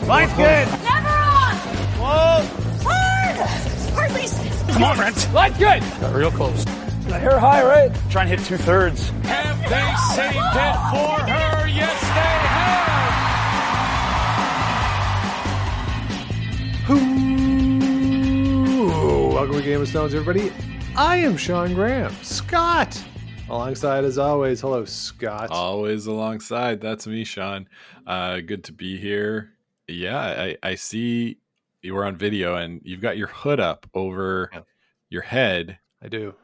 Line's good. Never on! Whoa. Hard! Hardly. Come on, Brent. Line's good. Got real close. The hair high, right? Try and hit 2/3. Have they saved it for her? Yes, they have. Welcome to Game of Stones, everybody. I am Sean Graham. Scott, alongside as always. Hello, Scott. Always alongside. That's me, Sean. Good to be here. Yeah, I see you were on video and you've got your hood up over your head. I do.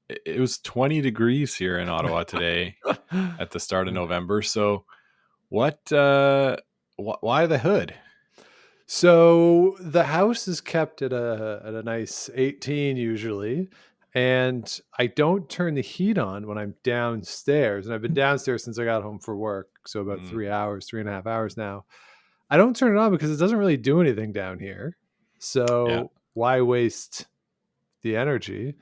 It was 20 degrees here in Ottawa today at the start of November. So why the hood? So the house is kept at a nice 18 usually, and I don't turn the heat on when I'm downstairs. And I've been downstairs since I got home for work, so about 3 hours, 3.5 hours now. I don't turn it on because it doesn't really do anything down here. So why waste the energy?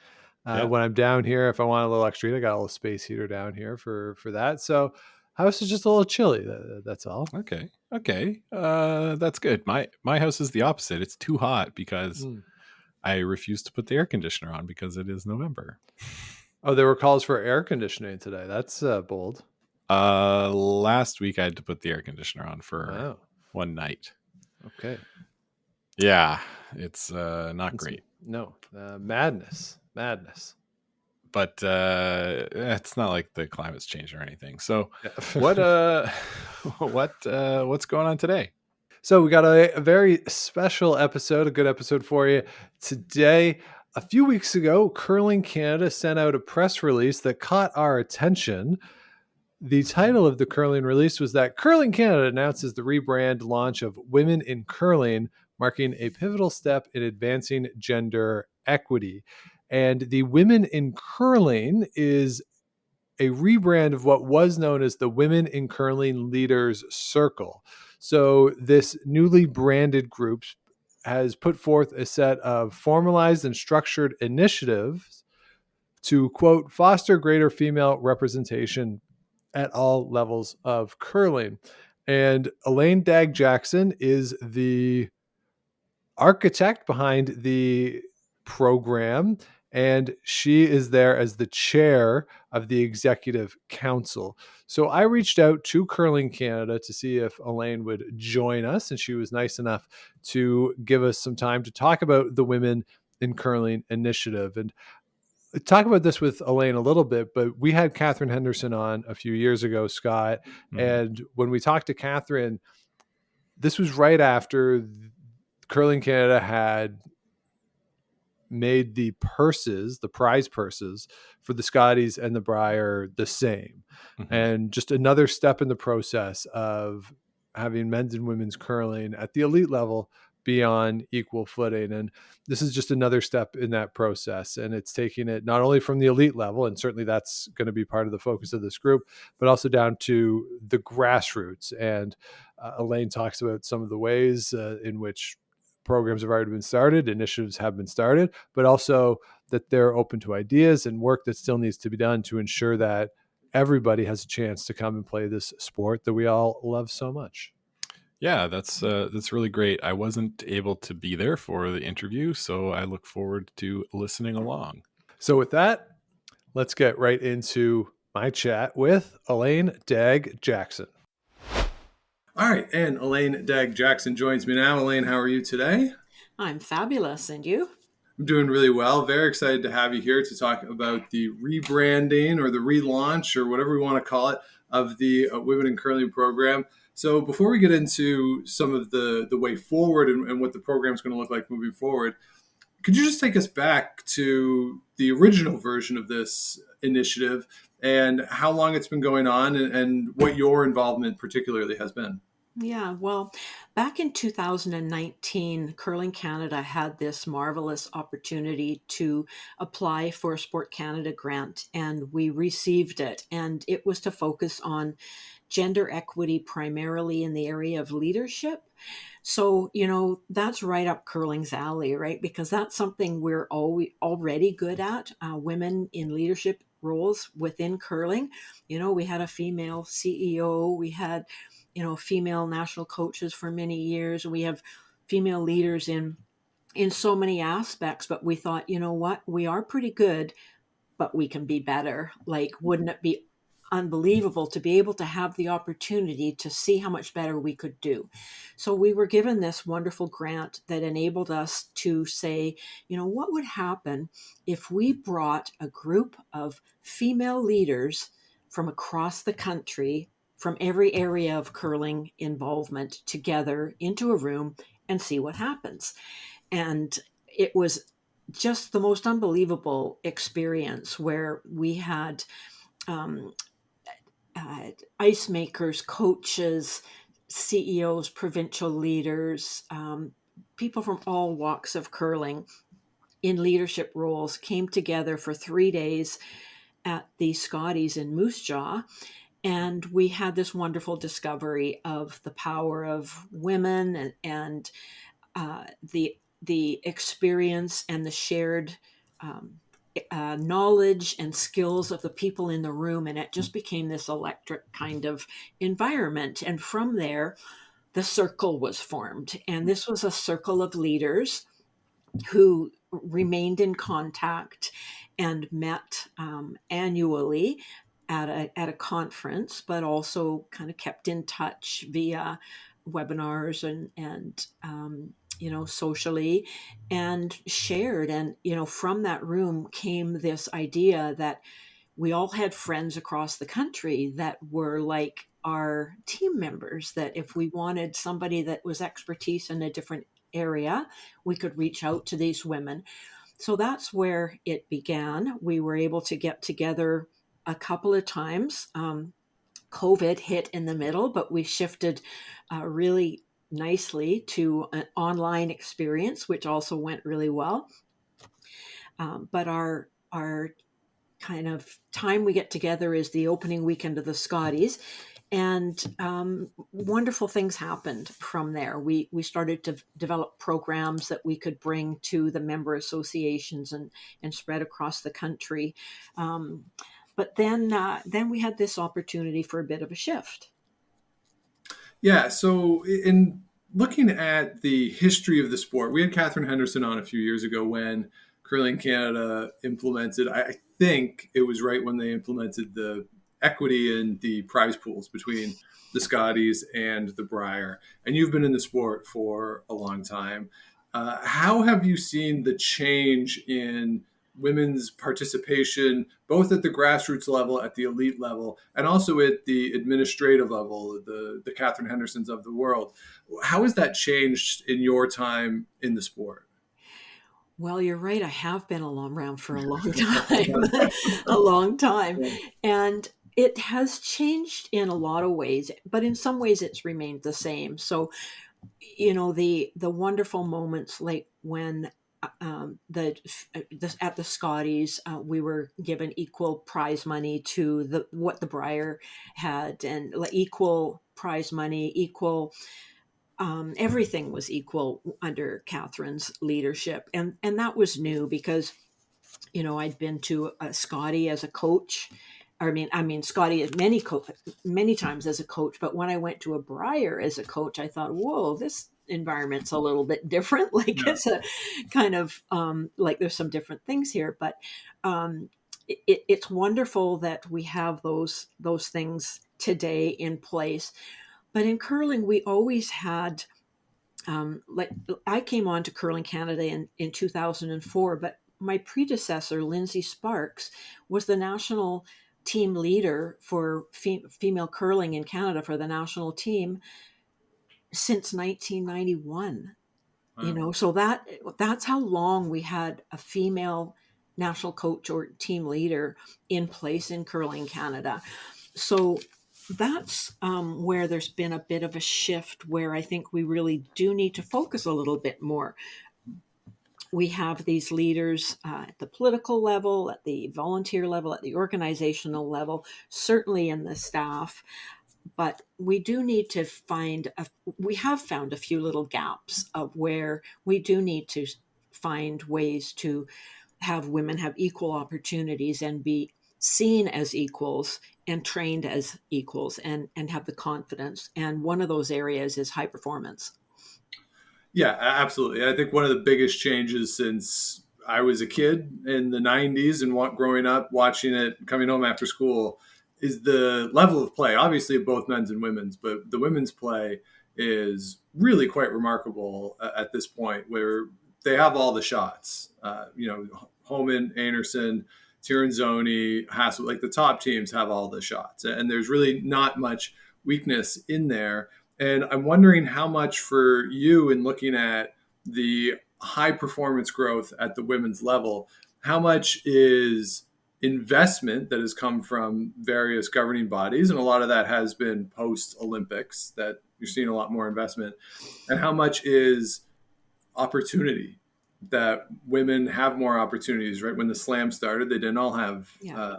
When I'm down here, if I want a little extra heat, I got a little space heater down here for that. So house is just a little chilly. That's all. Okay. That's good. My house is the opposite. It's too hot because I refuse to put the air conditioner on because it is November. Oh, there were calls for air conditioning today. That's bold. Last week I had to put the air conditioner on for one night. Okay. Yeah, it's not great. No, madness. But it's not like the climate's changed or anything. So what's going on today? So we got a very special episode, a good episode for you today. A few weeks ago, Curling Canada sent out a press release that caught our attention. The title of the curling release was that Curling Canada announces the rebrand launch of Women in Curling, marking a pivotal step in advancing gender equity. And the Women in Curling is a rebrand of what was known as the Women in Curling Leaders Circle. So this newly branded group has put forth a set of formalized and structured initiatives to, quote, foster greater female representation at all levels of curling. And Elaine Dagg-Jackson is the architect behind the program, and she is there as the chair of the executive council. So I reached out to Curling Canada to see if Elaine would join us, and she was nice enough to give us some time to talk about the Women in Curling initiative. And talk about this with Elaine a little bit, but we had Catherine Henderson on a few years ago, Scott. And when we talked to Catherine, this was right after Curling Canada had made the prize purses for the Scotties and the Brier the same. And just another step in the process of having men's and women's curling at the elite level be on equal footing. And this is just another step in that process. And it's taking it not only from the elite level, and certainly that's going to be part of the focus of this group, but also down to the grassroots. And Elaine talks about some of the ways in which programs have already been started, initiatives have been started, but also that they're open to ideas and work that still needs to be done to ensure that everybody has a chance to come and play this sport that we all love so much. Yeah, that's really great. I wasn't able to be there for the interview, so I look forward to listening along. So with that, let's get right into my chat with Elaine Dagg-Jackson. All right, and Elaine Dagg-Jackson joins me now. Elaine, how are you today? I'm fabulous, and you? I'm doing really well. Very excited to have you here to talk about the rebranding or the relaunch or whatever we want to call it of the Women in Curling program. So before we get into some of the way forward and what the program is going to look like moving forward, could you just take us back to the original version of this initiative and how long it's been going on and what your involvement particularly has been? Yeah, well, back in 2019, Curling Canada had this marvelous opportunity to apply for a Sport Canada grant, and we received it. And it was to focus on gender equity primarily in the area of leadership. So, that's right up curling's alley, right? Because that's something we're already good at. Women in leadership roles within curling. We had a female CEO, we had, female national coaches for many years. We have female leaders in so many aspects, but we thought, you know what, we are pretty good, but we can be better. Like, wouldn't it be unbelievable to be able to have the opportunity to see how much better we could do? So we were given this wonderful grant that enabled us to say, what would happen if we brought a group of female leaders from across the country, from every area of curling involvement, together into a room and see what happens? And it was just the most unbelievable experience, where we had ice makers, coaches, CEOs, provincial leaders, people from all walks of curling in leadership roles came together for 3 days at the Scotties in Moose Jaw. And we had this wonderful discovery of the power of women, and the experience and the shared knowledge and skills of the people in the room. And it just became this electric kind of environment. And from there, the circle was formed. And this was a circle of leaders who remained in contact and met annually at a conference, but also kind of kept in touch via webinars and socially, and shared. And, from that room came this idea that we all had friends across the country that were like our team members, that if we wanted somebody that was expertise in a different area, we could reach out to these women. So that's where it began. We were able to get together a couple of times. COVID hit in the middle, but we shifted really nicely to an online experience, which also went really well. But our kind of time we get together is the opening weekend of the Scotties, and wonderful things happened from there. We started to develop programs that we could bring to the member associations and spread across the country. But then we had this opportunity for a bit of a shift. Yeah, so in looking at the history of the sport, we had Catherine Henderson on a few years ago when Curling Canada implemented, I think it was right when they implemented the equity in the prize pools between the Scotties and the Brier. And you've been in the sport for a long time. How have you seen the change in women's participation, both at the grassroots level, at the elite level, and also at the administrative level, the Catherine Hendersons of the world? How has that changed in your time in the sport? Well, you're right. I have been around for a long time, a long time. And it has changed in a lot of ways, but in some ways it's remained the same. So, the wonderful moments, like when at the Scotties, we were given equal prize money to what the Brier had, and equal prize money, equal. Everything was equal under Catherine's leadership, and that was new because, I'd been to a Scottie as a coach. I mean, Scottie many times as a coach, but when I went to a Brier as a coach, I thought, whoa, this environment's a little bit different. It's a kind of there's some different things here, but it's wonderful that we have those things today in place. But in curling, we always had, I came on to Curling Canada in 2004, but my predecessor, Lindsay Sparks, was the national team leader for female curling in Canada for the national team since 1991. Wow. So that's how long we had a female national coach or team leader in place in Curling Canada. So that's where there's been a bit of a shift, where I think we really do need to focus a little bit more. We have these leaders at the political level, at the volunteer level, at the organizational level, certainly in the staff. But we do need to we have found a few little gaps of where we do need to find ways to have women have equal opportunities and be seen as equals and trained as equals and have the confidence. And one of those areas is high performance. Yeah, absolutely. I think one of the biggest changes since I was a kid in the 90s and growing up watching it, coming home after school, is the level of play, obviously both men's and women's, but the women's play is really quite remarkable at this point, where they have all the shots. Homan, Anderson, Tirinzoni, Hassel, like the top teams have all the shots, and there's really not much weakness in there. And I'm wondering how much for you, in looking at the high performance growth at the women's level, how much is investment that has come from various governing bodies, and a lot of that has been post Olympics that you're seeing a lot more investment, and how much is opportunity, that women have more opportunities, right? When the Slam started, they didn't all have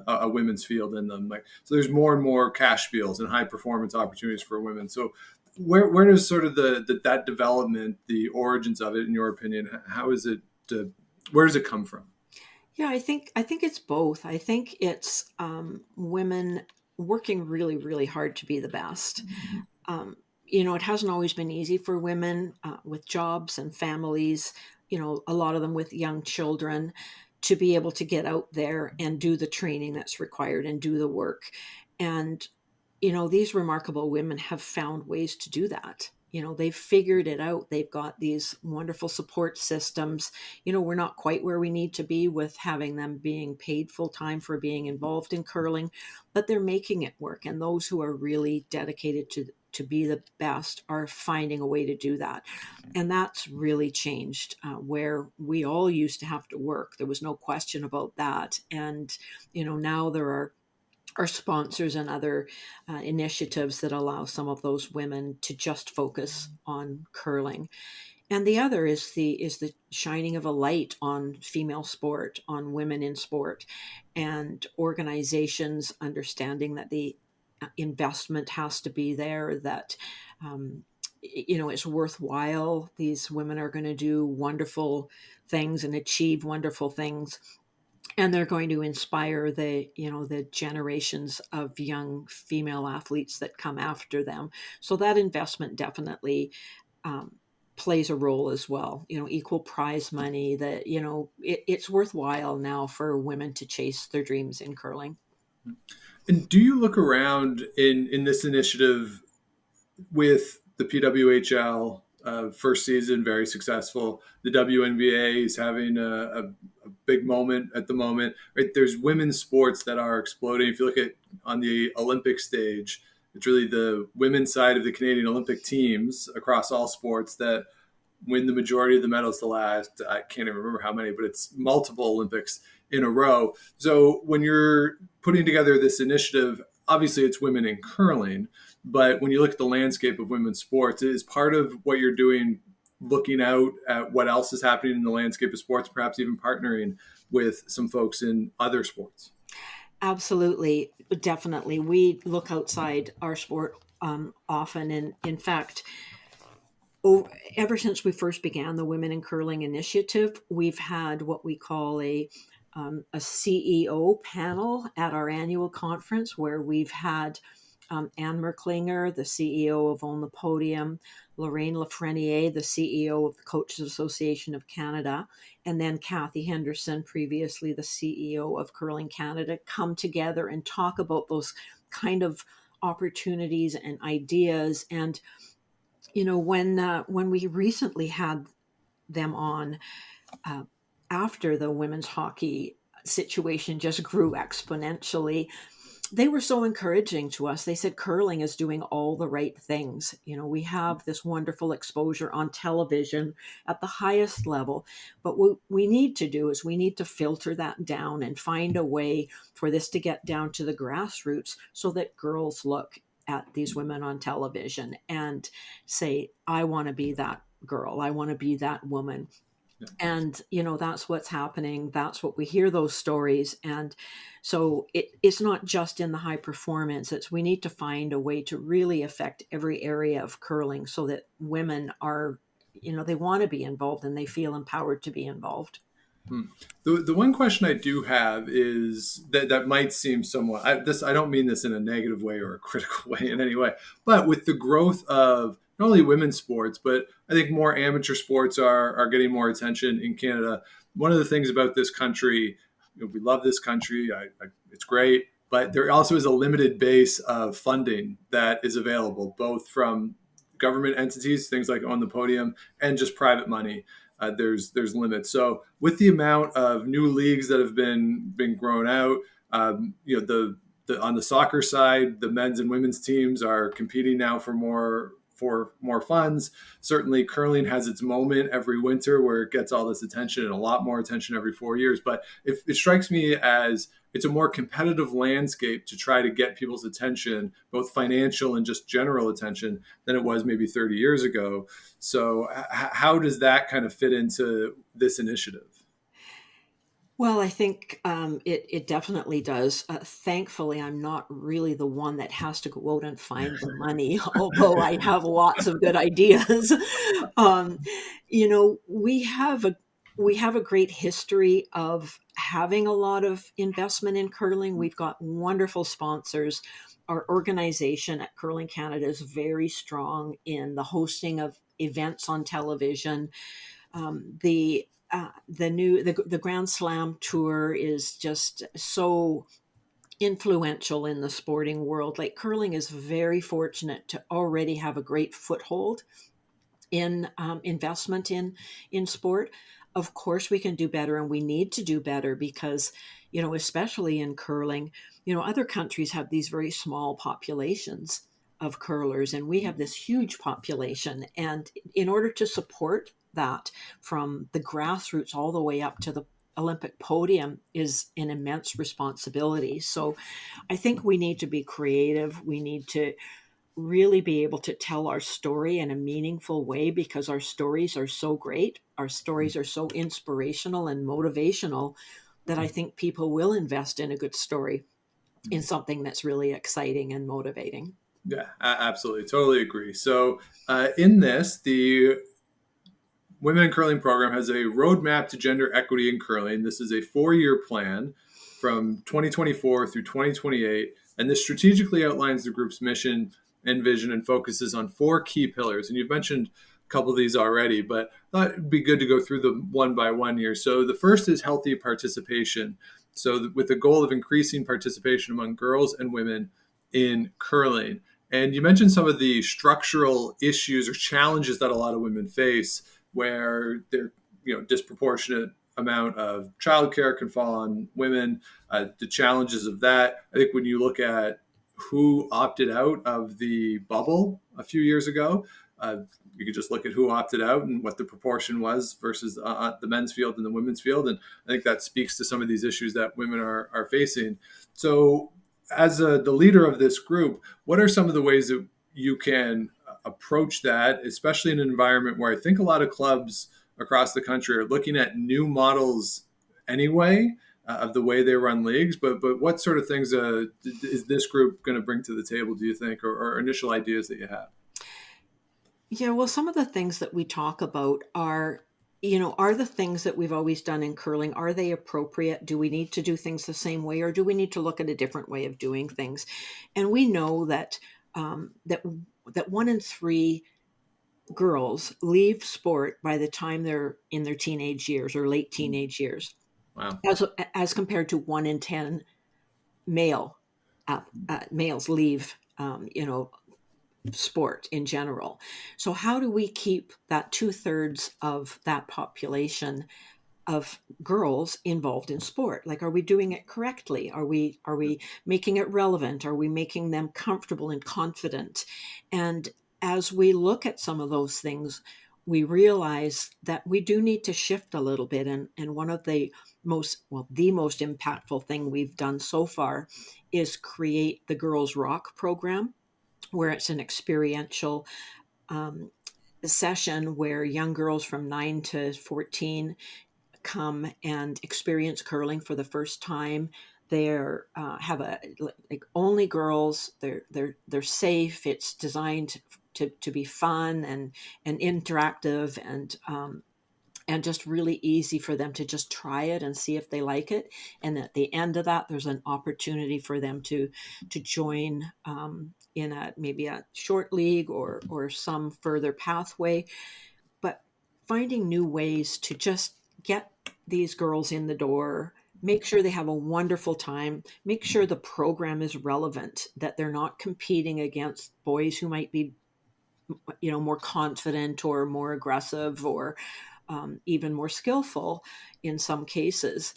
a women's field in them. So there's more and more cash fields and high performance opportunities for women. So where does sort of that development, the origins of it, in your opinion, how is it? Where does it come from? Yeah, I think it's both. I think it's women working really, really hard to be the best. It hasn't always been easy for women with jobs and families, a lot of them with young children, to be able to get out there and do the training that's required and do the work. And, these remarkable women have found ways to do that. They've figured it out. They've got these wonderful support systems. We're not quite where we need to be with having them being paid full time for being involved in curling, but they're making it work. And those who are really dedicated to be the best are finding a way to do that. And that's really changed, where we all used to have to work. There was no question about that. And, now there are sponsors and other initiatives that allow some of those women to just focus on curling. And the other is the shining of a light on female sport, on women in sport, and organizations understanding that the investment has to be there, that it's worthwhile. These women are going to do wonderful things and achieve wonderful things, and they're going to inspire the generations of young female athletes that come after them. So that investment definitely plays a role as well. Equal prize money, that it's worthwhile now for women to chase their dreams in curling. And do you look around in this initiative with the PWHL? First season, very successful. The WNBA is having a big moment at the moment. Right? There's women's sports that are exploding. If you look at on the Olympic stage, it's really the women's side of the Canadian Olympic teams across all sports that win the majority of the medals. The last, I can't even remember how many, but it's multiple Olympics in a row. So when you're putting together this initiative, obviously it's women in curling, but when you look at the landscape of women's sports, it is part of what you're doing, looking out at what else is happening in the landscape of sports, perhaps even partnering with some folks in other sports. Absolutely. Definitely. We look outside our sport often. And in fact, ever since we first began the Women in Curling Initiative, we've had what we call a CEO panel at our annual conference, where we've had Anne Merklinger, the CEO of On the Podium, Lorraine Lafreniere, the CEO of the Coaches Association of Canada, and then Kathy Henderson, previously the CEO of Curling Canada, come together and talk about those kind of opportunities and ideas. And when we recently had them on, after the women's hockey situation just grew exponentially, they were so encouraging to us. They said curling is doing all the right things. We have this wonderful exposure on television at the highest level, but what we need to do is we need to filter that down and find a way for this to get down to the grassroots, so that girls look at these women on television and say, I want to be that girl. I want to be that woman. Yeah. And, that's what's happening. That's what we hear, those stories. And so it's not just in the high performance. We need to find a way to really affect every area of curling, so that women are, they want to be involved and they feel empowered to be involved. The one question I do have is that might seem somewhat, I don't mean this in a negative way or a critical way in any way, but with the growth of not only women's sports, but I think more amateur sports are getting more attention in Canada. One of the things about this country, we love this country, it's great, but there also is a limited base of funding that is available, both from government entities, things like On the Podium, and just private money. There's limits. So with the amount of new leagues that have been grown out, the on the soccer side, the men's and women's teams are competing now for more funds. Certainly, curling has its moment every winter where it gets all this attention, and a lot more attention every 4 years. But it strikes me as it's a more competitive landscape to try to get people's attention, both financial and just general attention, than it was maybe 30 years ago. So how does that kind of fit into this initiative? Well, I think it definitely does. Thankfully, I'm not really the one that has to go out and find the money, although I have lots of good ideas. um, we have a great history of having a lot of investment in curling. We've got wonderful sponsors. Our organization at Curling Canada is very strong in the hosting of events on television. The Grand Slam tour is just so influential in the sporting world. Like, curling is very fortunate to already have a great foothold in investment in sport. Of course, we can do better, and we need to do better because, especially in curling, other countries have these very small populations of curlers, and we have this huge population. And in order to support that from the grassroots all the way up to the Olympic podium is an immense responsibility. So I think we need to be creative. We need to really be able to tell our story in a meaningful way because our stories are so great. Our stories are so inspirational and motivational that I think people will invest in a good story, in something that's really exciting and motivating. Yeah, absolutely. Totally agree. So in this, the Women in Curling program has a roadmap to gender equity in curling. This is a 4-year plan from 2024 through 2028. And this strategically outlines the group's mission and vision and focuses on 4 key pillars. And you've mentioned a couple of these already, but I thought it'd be good to go through them one by one here. So the first is healthy participation. So with the goal of increasing participation among girls and women in curling. And you mentioned some of the structural issues or challenges that a lot of women face, where they're, disproportionate amount of childcare can fall on women, the challenges of that. I think when you look at who opted out of the bubble a few years ago, you could just look at who opted out and what the proportion was versus the men's field and the women's field. And I think that speaks to some of these issues that women are facing. So as the leader of this group, what are some of the ways that you can approach that, especially in an environment where I think a lot of clubs across the country are looking at new models anyway of the way they run leagues, but what sort of things is this group going to bring to the table, do you think, or initial ideas that you have? Yeah, well, some of the things that we talk about are the things that we've always done in curling. Are they appropriate? Do we need to do things the same way, or do we need to look at a different way of doing things? And we know that that 1 in 3 girls leave sport by the time they're in their teenage years or late teenage years. Wow. As compared to 1 in 10 males leave, sport in general. So how do we keep that 2/3 of that population of girls involved in sport? Like, are we doing it correctly? Are we making it relevant? Are we making them comfortable and confident? And as we look at some of those things, we realize that we do need to shift a little bit. And one of the most impactful thing we've done so far is create the Girls Rock program, where it's an experiential session where young girls from 9 to 14 come and experience curling for the first time. They're only girls. They're safe. It's designed to be fun and interactive, and and just really easy for them to just try it and see if they like it. And at the end of that, there's an opportunity for them to join in maybe a short league or some further pathway. But finding new ways to just get these girls in the door, make sure they have a wonderful time, make sure the program is relevant, that they're not competing against boys who might be, more confident or more aggressive or even more skillful in some cases,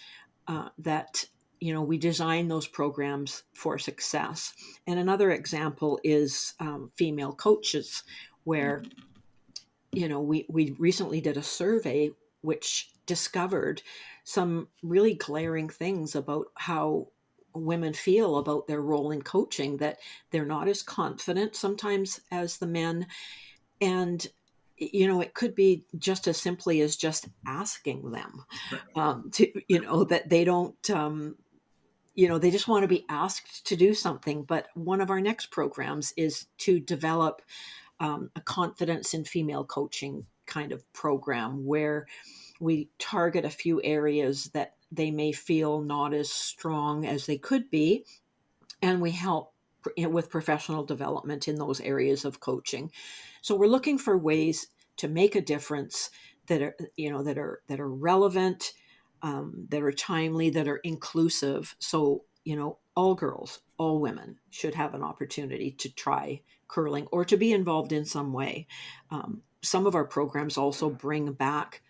that we design those programs for success. And another example is female coaches, where we recently did a survey which discovered some really glaring things about how women feel about their role in coaching, that they're not as confident sometimes as the men. And it could be just as simply as just asking them that they don't, they just want to be asked to do something. But one of our next programs is to develop a confidence in female coaching kind of program, where we target a few areas that they may feel not as strong as they could be, and we help with professional development in those areas of coaching. So we're looking for ways to make a difference that are, that are relevant, that are timely, that are inclusive. So, all girls, all women should have an opportunity to try curling or to be involved in some way. Some of our programs also bring back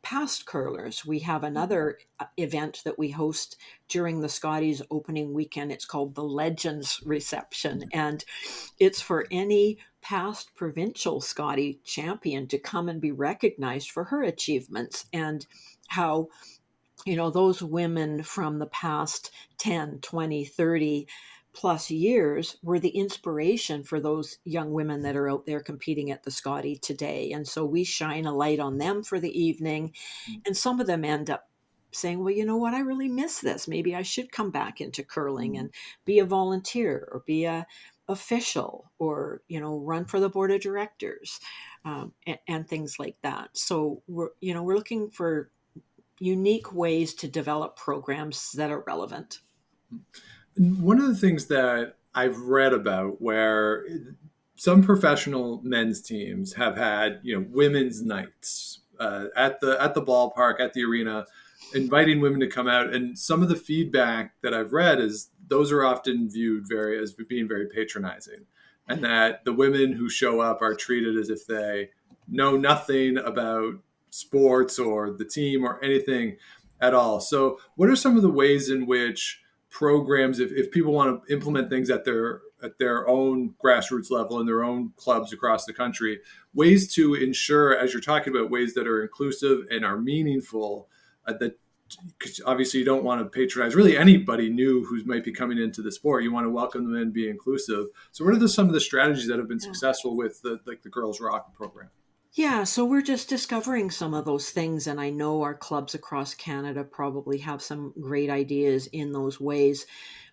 past curlers. We have another event that we host during the Scotties opening weekend. It's called the Legends Reception, and it's for any past provincial Scottie champion to come and be recognized for her achievements, and how those women from the past 10, 20, 30 plus years were the inspiration for those young women that are out there competing at the Scottie today. And so we shine a light on them for the evening. And some of them end up saying, well, you know what, I really miss this. Maybe I should come back into curling and be a volunteer or be a official, or, run for the board of directors, and things like that. So we're looking for unique ways to develop programs that are relevant. One of the things that I've read about, where some professional men's teams have had, women's nights at the ballpark, at the arena, inviting women to come out. And some of the feedback that I've read is those are often viewed as being very patronizing, and that the women who show up are treated as if they know nothing about sports or the team or anything at all. So what are some of the ways in which programs, if people want to implement things at their own grassroots level in their own clubs across the country, ways to ensure, as you're talking about, ways that are inclusive and are meaningful, that, because obviously you don't want to patronize really anybody new who might be coming into the sport. You want to welcome them and be inclusive. So what are some of the strategies that have been successful with the Girls Rock program? Yeah, so we're just discovering some of those things, and I know our clubs across Canada probably have some great ideas in those ways.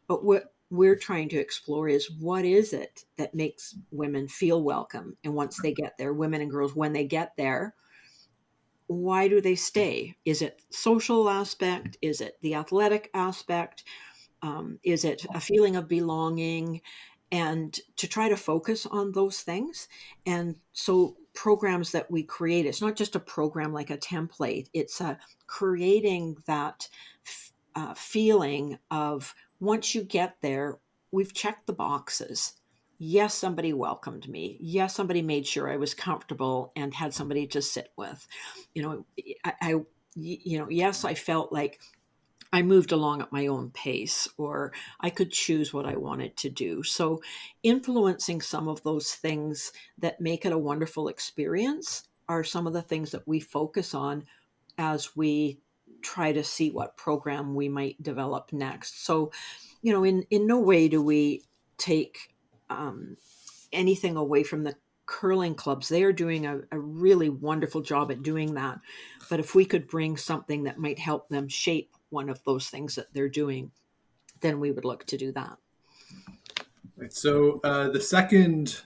But what we're trying to explore is, what is it that makes women feel welcome? And once they get there, women and girls, when they get there, why do they stay? Is it social aspect? Is it the athletic aspect? Is it a feeling of belonging? And to try to focus on those things. And so programs that we create, it's not just a program like a template, it's creating that feeling of, once you get there, we've checked the boxes. Yes, somebody welcomed me. Yes, somebody made sure I was comfortable and had somebody to sit with. Yes, I felt like I moved along at my own pace, or I could choose what I wanted to do. So influencing some of those things that make it a wonderful experience are some of the things that we focus on as we try to see what program we might develop next. So, in no way do we take anything away from the curling clubs. They are doing a really wonderful job at doing that. But if we could bring something that might help them shape one of those things that they're doing, then we would look to do that. Right. So the second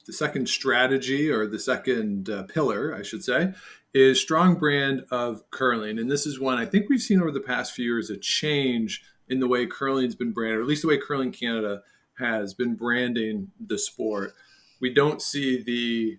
second strategy, or the second pillar, I should say, is strong brand of curling. And this is one I think we've seen over the past few years, a change in the way curling's been branded, or at least the way Curling Canada has been branding the sport. We don't see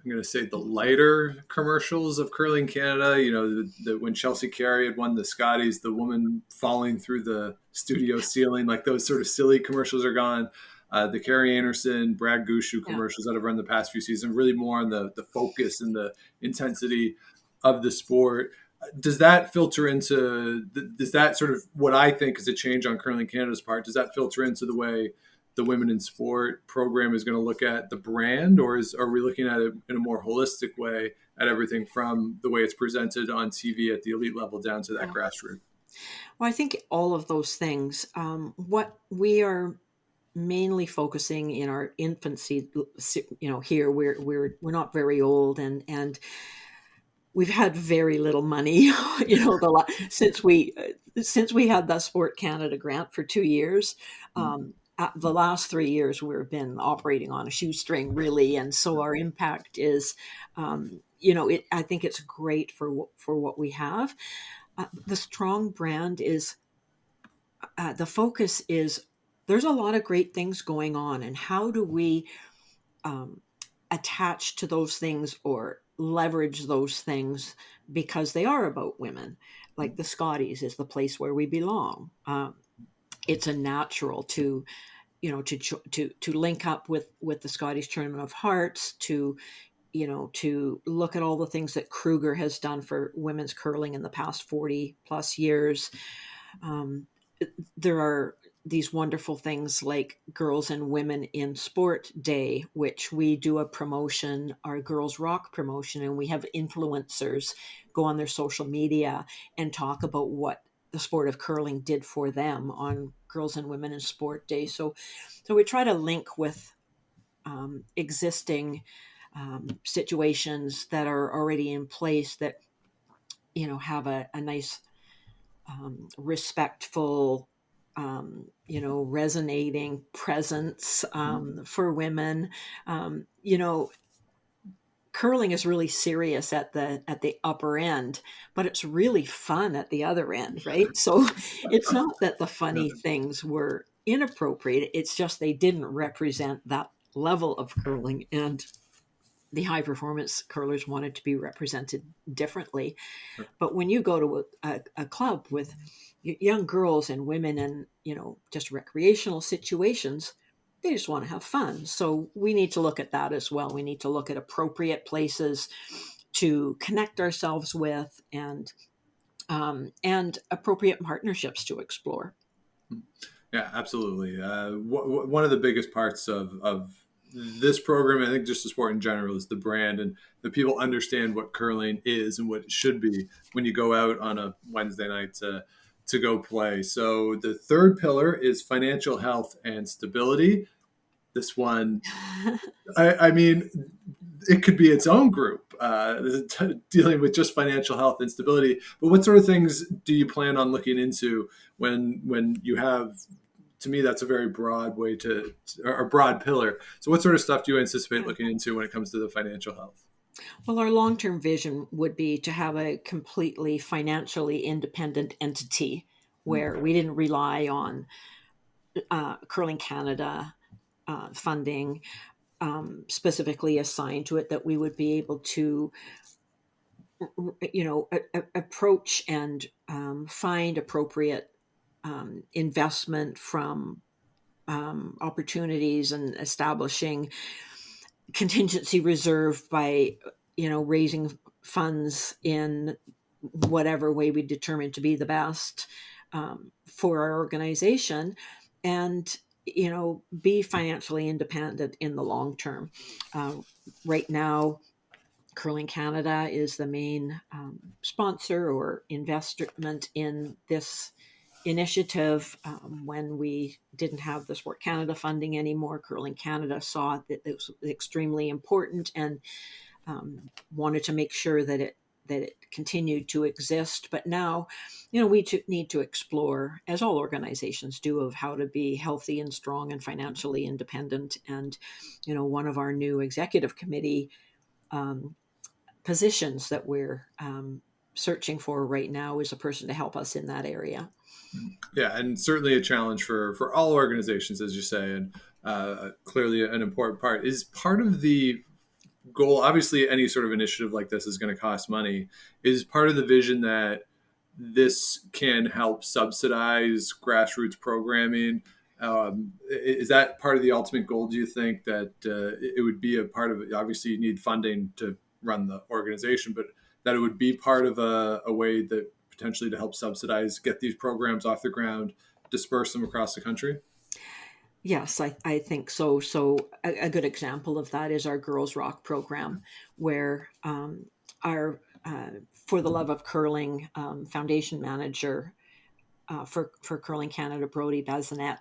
I'm going to say the lighter commercials of Curling Canada. You know, when Chelsea Carey had won the Scotties, the woman falling through the studio ceiling, like those sort of silly commercials are gone. The Carrie Anderson, Brad Gushu commercials that have run the past few seasons, really more on the focus and the intensity of the sport. Does that filter into, does that sort of, what I think is a change on Curling Canada's part, does that filter into the way the Women in Sport program is going to look at the brand, or are we looking at it in a more holistic way at everything from the way it's presented on TV at the elite level down to that grassroots? Well, I think all of those things. What we are mainly focusing in our infancy, you know, here we're not very old, and we've had very little money, you know, since we had the Sport Canada grant for 2 years. The last 3 years we've been operating on a shoestring, really, and so our impact is, you know, I think it's great for what we have. The strong brand is, the focus is, there's a lot of great things going on, and how do we attach to those things or leverage those things, because they are about women. Like the Scotties is the place where we belong. It's a natural to, you know, to link up with the Scottish Tournament of Hearts, to, you know, to look at all the things that Kruger has done for women's curling in the past 40 plus years. There are these wonderful things like Girls and Women in Sport Day, which we do a promotion, our Girls Rock promotion, and we have influencers go on their social media and talk about what the sport of curling did for them on Girls and Women in Sport Day. So we try to link with existing situations that are already in place that, you know, have a nice, respectful, you know, resonating presence for women. You know, curling is really serious at the upper end, but it's really fun at the other end, right? So it's not that the funny things were inappropriate, it's just they didn't represent that level of curling, and the high performance curlers wanted to be represented differently. But when you go to a club with young girls and women and, you know, just recreational situations, they just want to have fun. So we need to look at that as well. We need to look at appropriate places to connect ourselves with, and appropriate partnerships to explore. Yeah, absolutely. One of the biggest parts of this program, I think just the sport in general, is the brand, and the people understand what curling is and what it should be when you go out on a Wednesday night to go play. So the third pillar is financial health and stability. This one, I mean, it could be its own group dealing with just financial health and stability. But what sort of things do you plan on looking into when you have? To me, that's a very broad way or a broad pillar. So what sort of stuff do you anticipate looking into when it comes to the financial health? Well, our long-term vision would be to have a completely financially independent entity where we didn't rely on Curling Canada funding specifically assigned to it, that we would be able to, you know, approach and find appropriate investment from opportunities, and establishing contingency reserve by, you know, raising funds in whatever way we determine to be the best for our organization, and, you know, be financially independent in the long term. Right now, Curling Canada is the main sponsor or investment in this initiative. When we didn't have the Sport Canada funding anymore, Curling Canada saw that it was extremely important, and wanted to make sure that it that it continued to exist. But now, we need to explore, as all organizations do, of how to be healthy and strong and financially independent. And, one of our new executive committee positions that we're searching for right now is a person to help us in that area. Yeah, and certainly a challenge for all organizations, as you say, and clearly an important part. Is part of the goal, obviously any sort of initiative like this is going to cost money, is part of the vision that this can help subsidize grassroots programming? Is that part of the ultimate goal, do you think, that it would be a part of it? Obviously you need funding to run the organization, but that it would be part of a way that potentially to help subsidize, get these programs off the ground, disperse them across the country? Yes, I think so. So a good example of that is our Girls Rock program, where our For the Love of Curling foundation manager for Curling Canada, Brody Bazinet,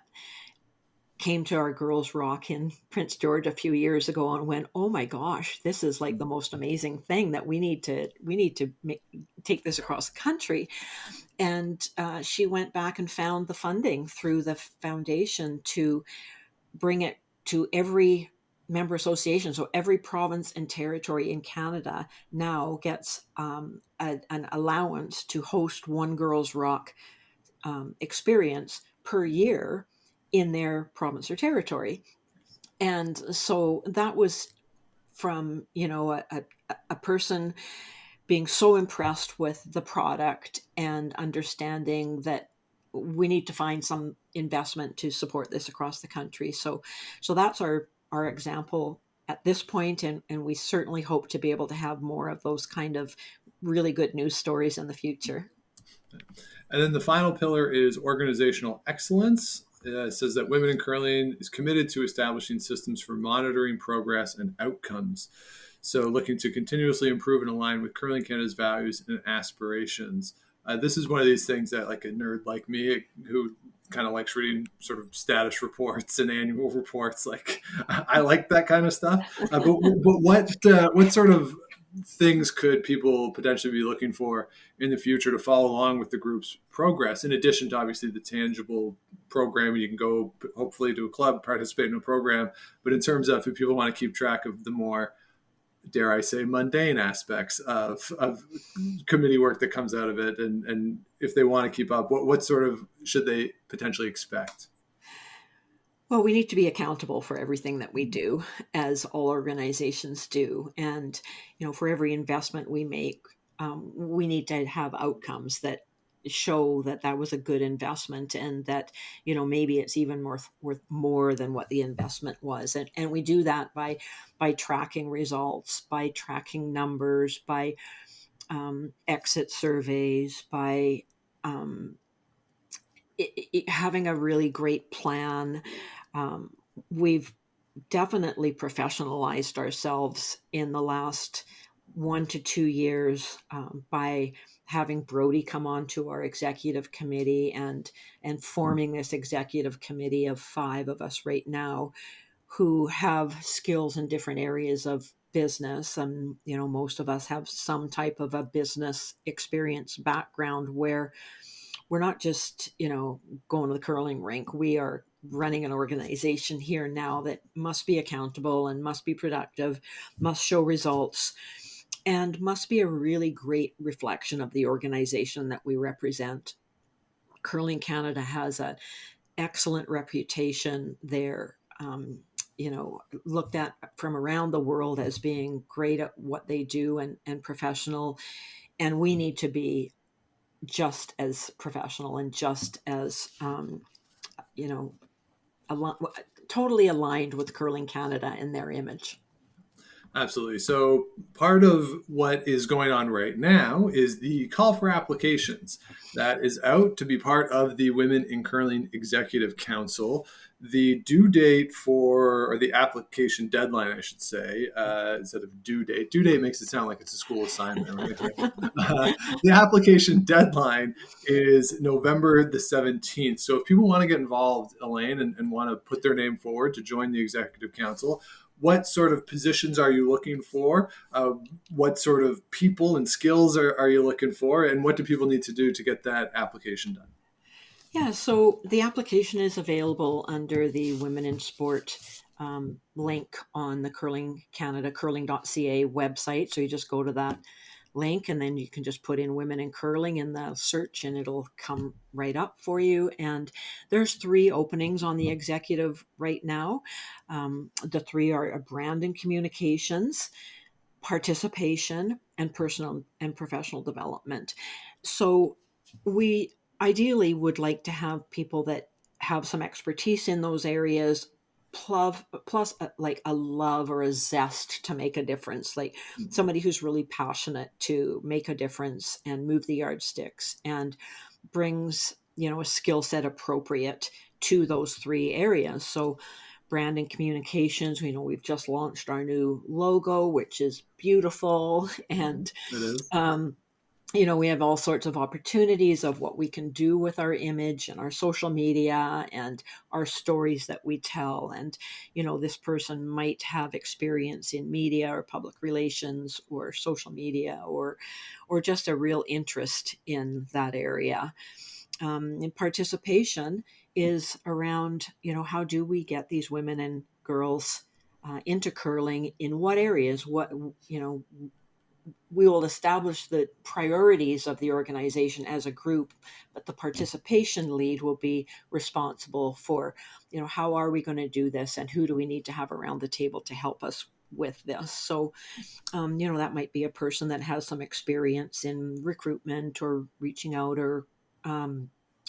came to our Girls Rock in Prince George a few years ago and went, "Oh my gosh, this is like the most amazing thing that we need to take this across the country." And she went back and found the funding through the foundation to bring it to every member association. So every province and territory in Canada now gets an allowance to host one Girls Rock experience per year in their province or territory. And so that was from, a person being so impressed with the product and understanding that we need to find some investment to support this across the country. So that's our example at this point, and we certainly hope to be able to have more of those kind of really good news stories in the future. And then the final pillar is organizational excellence. It says that Women in Curling is committed to establishing systems for monitoring progress and outcomes. So looking to continuously improve and align with Curling Canada's values and aspirations. This is one of these things that, like a nerd like me, who kind of likes reading sort of status reports and annual reports, like I like that kind of stuff. But what sort of things could people potentially be looking for in the future to follow along with the group's progress, in addition to obviously the tangible programming? You can go hopefully to a club, participate in a program, but in terms of if people want to keep track of the more, dare I say, mundane aspects of committee work that comes out of it, and if they want to keep up, what sort of should they potentially expect? Well, we need to be accountable for everything that we do, as all organizations do. And, for every investment we make, we need to have outcomes that show that that was a good investment, and that, maybe it's even worth more than what the investment was. And we do that by tracking results, by tracking numbers, by exit surveys, by having a really great plan. We've definitely professionalized ourselves in the last 1 to 2 years by having Brody come on to our executive committee and forming this executive committee of 5 of us right now who have skills in different areas of business. And, most of us have some type of a business experience background where we're not just, going to the curling rink. We are running an organization here now that must be accountable and must be productive, must show results, and must be a really great reflection of the organization that we represent. Curling Canada has an excellent reputation. They're, looked at from around the world as being great at what they do and professional. And we need to be just as professional and just as, totally aligned with Curling Canada and their image. Absolutely. So part of what is going on right now is the call for applications that is out to be part of the Women in Curling Executive Council. the due date or the application deadline, I should say, instead of due date. Due date makes it sound like it's a school assignment. Right? The application deadline is November the 17th. So if people want to get involved, Elaine, and want to put their name forward to join the Executive Council, what sort of positions are you looking for? What sort of people and skills are you looking for? And what do people need to do to get that application done? Yeah, so the application is available under the Women in Sport link on the Curling Canada, curling.ca website. So you just go to that link and then you can just put in Women in Curling in the search and it'll come right up for you. And there's 3 openings on the executive right now. The 3 are brand and communications, participation, and personal and professional development. So we ideally would like to have people that have some expertise in those areas, plus like a love or a zest to make a difference, like somebody who's really passionate to make a difference and move the yardsticks and brings, a skill set appropriate to those 3 areas. So brand and communications, we've just launched our new logo, which is beautiful. And It is. We have all sorts of opportunities of what we can do with our image and our social media and our stories that we tell. And, this person might have experience in media or public relations or social media or just a real interest in that area. And participation is around, how do we get these women and girls into curling, in what areas, we will establish the priorities of the organization as a group, but the participation lead will be responsible for, how are we going to do this and who do we need to have around the table to help us with this. So, that might be a person that has some experience in recruitment or reaching out or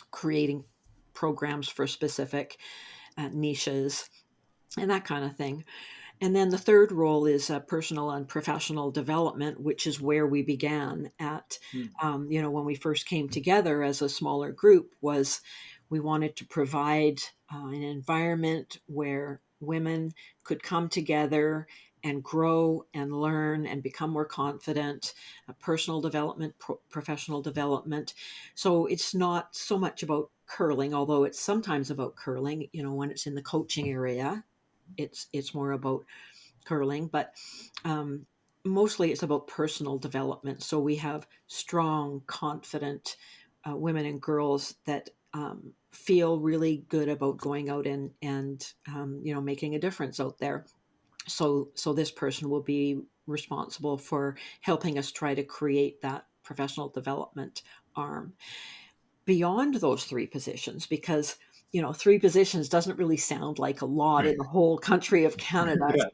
creating programs for specific niches and that kind of thing. And then the third role is personal and professional development, which is where we began at, when we first came together as a smaller group, was we wanted to provide an environment where women could come together and grow and learn and become more confident, personal development, professional development. So it's not so much about curling, although it's sometimes about curling, when it's in the coaching area. It's more about curling, but mostly it's about personal development. So we have strong, confident women and girls that feel really good about going out and making a difference out there. So this person will be responsible for helping us try to create that professional development arm beyond those 3 positions, because 3 positions doesn't really sound like a lot in the whole country of Canada. Yeah.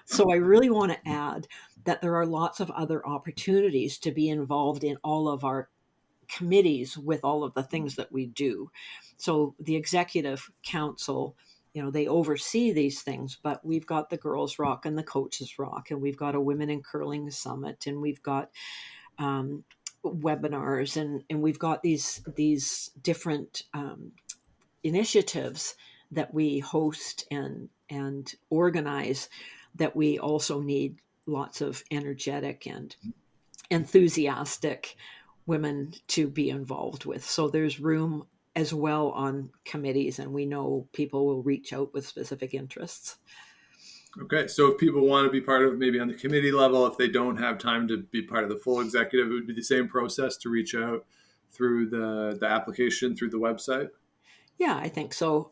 So I really want to add that there are lots of other opportunities to be involved in all of our committees with all of the things that we do. So the Executive Council, they oversee these things, but we've got the Girls Rock and the Coaches Rock, and we've got a Women in Curling Summit, and we've got webinars, and we've got these different initiatives that we host and organize, that we also need lots of energetic and enthusiastic women to be involved with. So there's room as well on committees, and we know people will reach out with specific interests. Okay, so if people want to be part of, maybe on the committee level, if they don't have time to be part of the full executive, it would be the same process to reach out through the application, through the website? Yeah, I think so.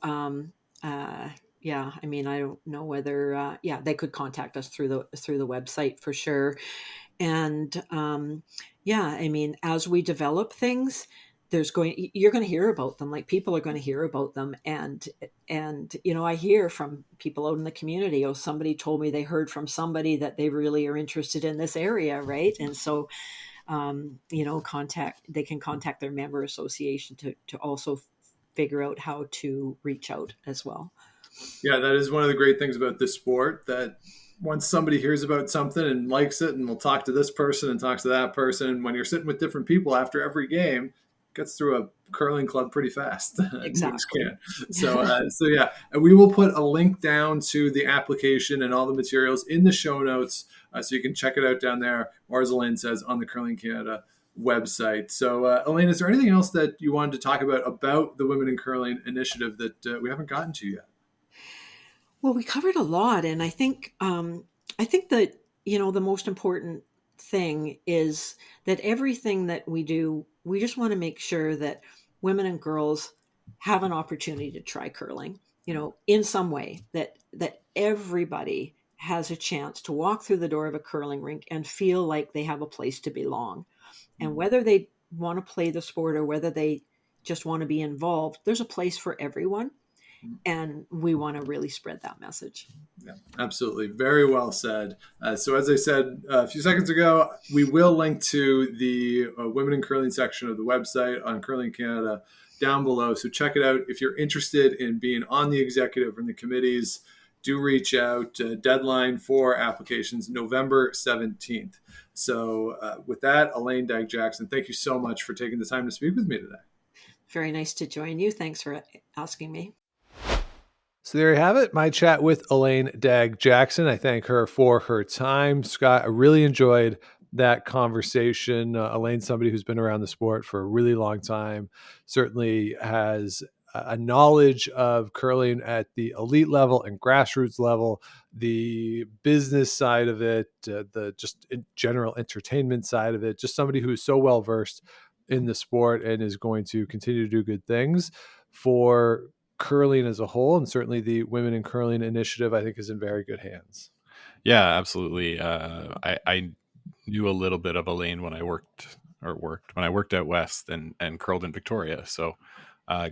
Yeah, I mean, I don't know whether, they could contact us through the website for sure. And I mean, as we develop things, you're going to hear about them. Like, people are going to hear about them. And I hear from people out in the community, somebody told me they heard from somebody that they really are interested in this area. Right. And so, they can contact their member association to also figure out how to reach out as well. Yeah, that is one of the great things about this sport, that once somebody hears about something and likes it, and will talk to this person and talks to that person, when you're sitting with different people after every game, gets through a curling club pretty fast. Exactly. So yeah, and we will put a link down to the application and all the materials in the show notes, so you can check it out down there, or as Elaine says, on the Curling Canada website. So Elaine, is there anything else that you wanted to talk about the Women in Curling initiative that we haven't gotten to yet? Well, we covered a lot, and I think that the most important thing is that everything that we do, we just want to make sure that women and girls have an opportunity to try curling, in some way, that everybody has a chance to walk through the door of a curling rink and feel like they have a place to belong. And whether they want to play the sport or whether they just want to be involved, there's a place for everyone. And we want to really spread that message. Yeah, absolutely. Very well said. So as I said a few seconds ago, we will link to the Women in Curling section of the website on Curling Canada down below. So check it out. If you're interested in being on the executive and the committees, do reach out. Deadline for applications, November 17th. So with that, Elaine Dagg-Jackson, thank you so much for taking the time to speak with me today. Very nice to join you. Thanks for asking me. So there you have it, my chat with Elaine Dagg-Jackson. I thank her for her time. Scott, I really enjoyed that conversation. Elaine's somebody who's been around the sport for a really long time, certainly has a knowledge of curling at the elite level and grassroots level, the business side of it, the just general entertainment side of it, just somebody who is so well versed in the sport and is going to continue to do good things for curling as a whole. And certainly the Women in Curling initiative, I think, is in very good hands. Yeah, absolutely. I knew a little bit of Elaine when I worked at West and curled in Victoria. So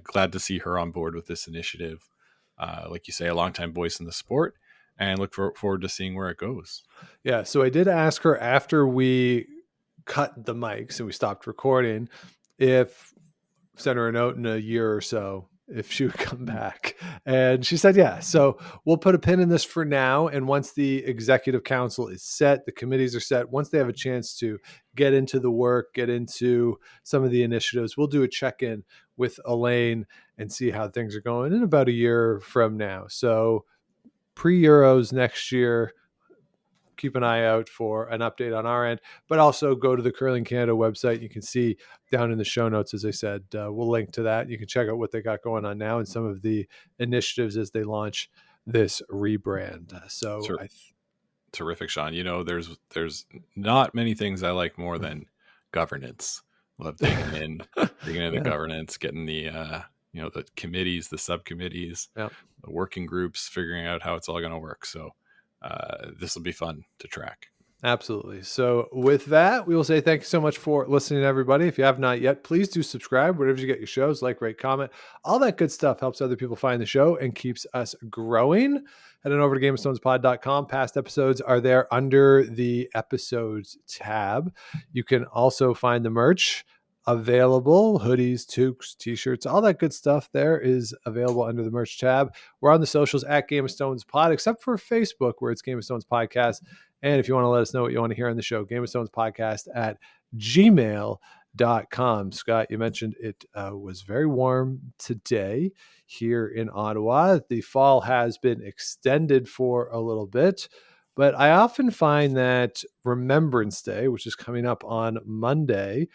glad to see her on board with this initiative. Like you say, a longtime voice in the sport, and look forward to seeing where it goes. Yeah. So I did ask her after we cut the mics and we stopped recording, sent her a note in a year or so, if she would come back. And she said, yeah. So we'll put a pin in this for now. And once the executive council is set, the committees are set, once they have a chance to get into the work, get into some of the initiatives, we'll do a check-in with Elaine and see how things are going in about a year from now. So pre-Euros next year, keep an eye out for an update on our end, but also go to the Curling Canada website. You can see down in the show notes, as I said, we'll link to that. You can check out what they got going on now and some of the initiatives as they launch this rebrand. Terrific, Sean. There's not many things I like more than governance. Love digging in the governance, getting the the committees, the subcommittees, the working groups, figuring out how it's all going to work. So this will be fun to track. Absolutely. So with that, we will say thank you so much for listening, everybody. If you have not yet, please do subscribe wherever you get your shows, like, rate, comment. All that good stuff helps other people find the show and keeps us growing. Head on over to GameOfStonesPod.com. Past episodes are there under the episodes tab. You can also find the merch available, hoodies, toques, t-shirts, all that good stuff there is available under the merch tab. We're on the socials at Game of Stones Pod, except for Facebook, where it's Game of Stones Podcast. And if you want to let us know what you want to hear on the show, Game of Stones Podcast at gmail.com. Scott, you mentioned it was very warm today here in Ottawa. The fall has been extended for a little bit, but I often find that Remembrance Day, which is coming up on Monday,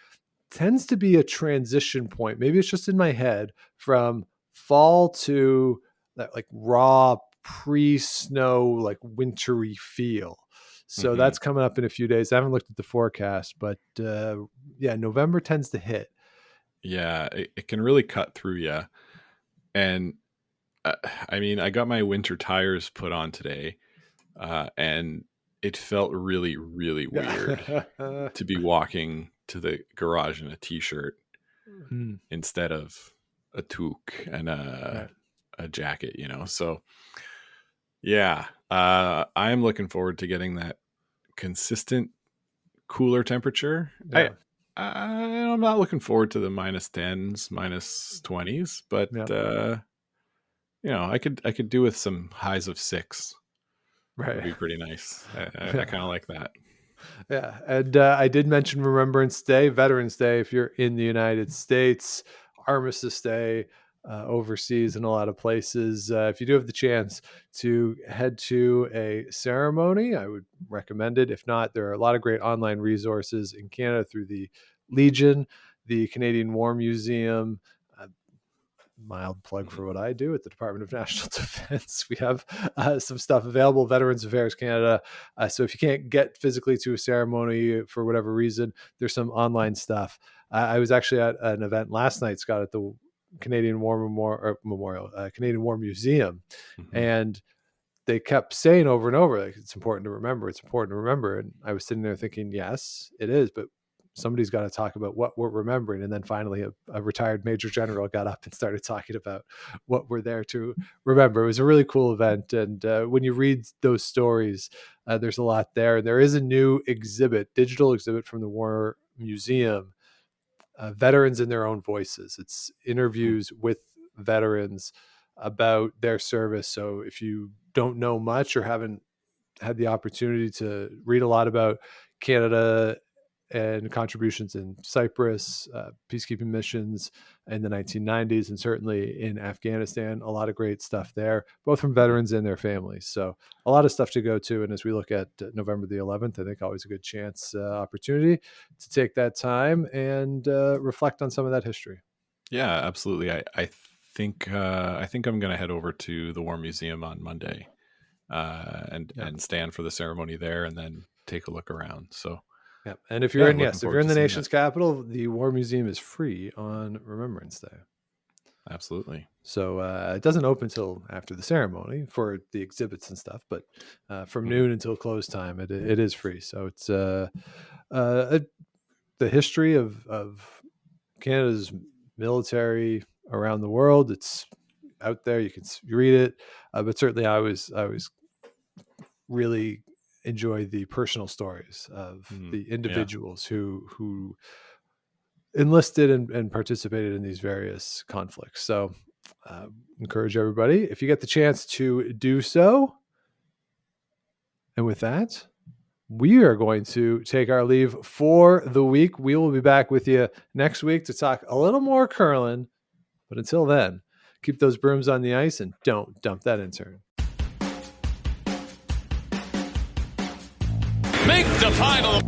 tends to be a transition point. Maybe it's just in my head from fall to that like raw pre-snow, like wintry feel. So that's coming up in a few days. I haven't looked at the forecast, but November tends to hit. Yeah, it can really cut through you. And I got my winter tires put on today, and it felt really, really weird to be walking to the garage in a t-shirt instead of a toque and a jacket, So yeah, I'm looking forward to getting that consistent cooler temperature. Yeah. I'm not looking forward to the -10s, -20s, but I could do with some highs of 6. Right. It'd be pretty nice. I kind of like that. Yeah. And I did mention Remembrance Day, Veterans Day, if you're in the United States, Armistice Day, overseas in a lot of places. If you do have the chance to head to a ceremony, I would recommend it. If not, there are a lot of great online resources in Canada through the Legion, the Canadian War Museum. Mild plug for what I do at the Department of National Defense. We have some stuff available, Veterans Affairs Canada. So if you can't get physically to a ceremony for whatever reason, there's some online stuff. I was actually at an event last night, Scott, at the Canadian War Memorial, Canadian War Museum. Mm-hmm. And they kept saying over and over, like, it's important to remember, it's important to remember. And I was sitting there thinking, yes, it is, but somebody's got to talk about what we're remembering. And then finally a retired major general got up and started talking about what we're there to remember. It was a really cool event. And when you read those stories, there's a lot there. And there is a new digital exhibit from the War Museum, Veterans in Their Own Voices. It's interviews with veterans about their service. So if you don't know much or haven't had the opportunity to read a lot about Canada and contributions in Cyprus, peacekeeping missions in the 1990s, and certainly in Afghanistan. A lot of great stuff there, both from veterans and their families. So a lot of stuff to go to. And as we look at November the 11th, I think always a good opportunity to take that time and reflect on some of that history. Yeah, absolutely. I think I'm going to head over to the War Museum on Monday and stand for the ceremony there and then take a look around. So. Yeah, and if you're in the nation's capital, the War Museum is free on Remembrance Day. Absolutely. So it doesn't open until after the ceremony for the exhibits and stuff, but from noon until close time, it is free. So it's the history of Canada's military around the world. It's out there. You can read it, but certainly I was really enjoy the personal stories of the individuals who enlisted and participated in these various conflicts. So encourage everybody, if you get the chance to do so. And with that, we are going to take our leave for the week. We will be back with you next week to talk a little more curling. But until then, keep those brooms on the ice and don't dump that intern. Make the final.